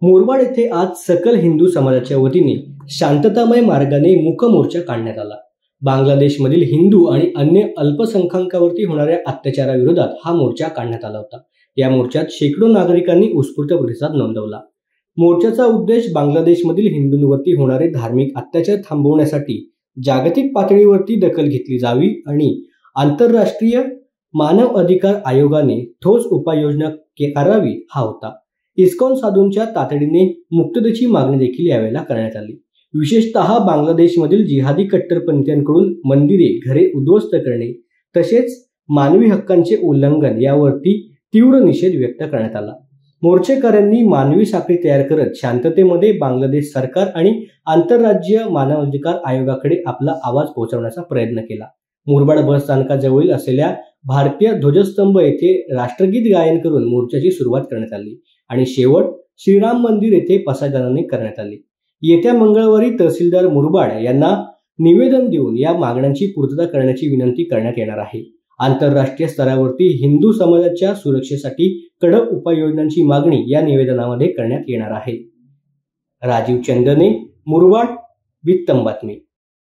मुरबाड येथे आज सकल हिंदू समाजाच्या वतीने शांततामय मार्गाने मूक मोर्चा काढण्यात आला। बांगलादेशमधील हिंदू आणि अन्य अल्पसंख्याकांवरती होणाऱ्या अत्याचाराविरोधात हा मोर्चा काढण्यात आला होता। या मोर्चात शेकडो नागरिकांनी उत्स्फूर्त प्रतिसाद नोंदवला। मोर्चाचा उद्देश बांगलादेशमधील हिंदूंवरती होणारे धार्मिक अत्याचार थांबवण्यासाठी जागतिक पातळीवरती दखल घेतली जावी आणि आंतरराष्ट्रीय मानव अधिकार आयोगाने ठोस उपाययोजना करावी हा होता। इस्कॉन साधूंच्या तातडीने मुक्ततेची मागणी देखील यावेळेला करण्यात आली। विशेषतः बांगलादेशमधील जिहादी कट्टरपंथीयांकडून मंदिरे, घरे उद्ध्वस्त करणे तसेच मानवी हक्कांचे उल्लंघन यावरती तीव्र निषेध व्यक्त करण्यात आला। मोर्चेकऱ्यांनी मानवी साखळी तयार करत शांततेमध्ये बांगलादेश सरकार आणि आंतरराज्यीय मानवाधिकार आयोगाकडे आपला आवाज पोहोचवण्याचा प्रयत्न केला। मुरबाड बस स्थानकाजवळील असलेल्या भारतीय ध्वजस्तंभ येथे राष्ट्रगीत गायन करून मोर्चाची सुरुवात करण्यात आली आणि शेवट श्रीराम मंदिर येथे पसायदानाने करण्यात आली। येत्या मंगळवारी तहसीलदार मुरबाड यांना निवेदन देऊन या मागण्यांची पूर्तता करण्याची विनंती करण्यात येणार आहे। आंतरराष्ट्रीय स्तरावरती हिंदू समाजाच्या सुरक्षेसाठी कडक उपाययोजनांची मागणी या निवेदनामध्ये करण्यात येणार आहे। राजीव चंदने, मुरबाड, वित्तम बातमी।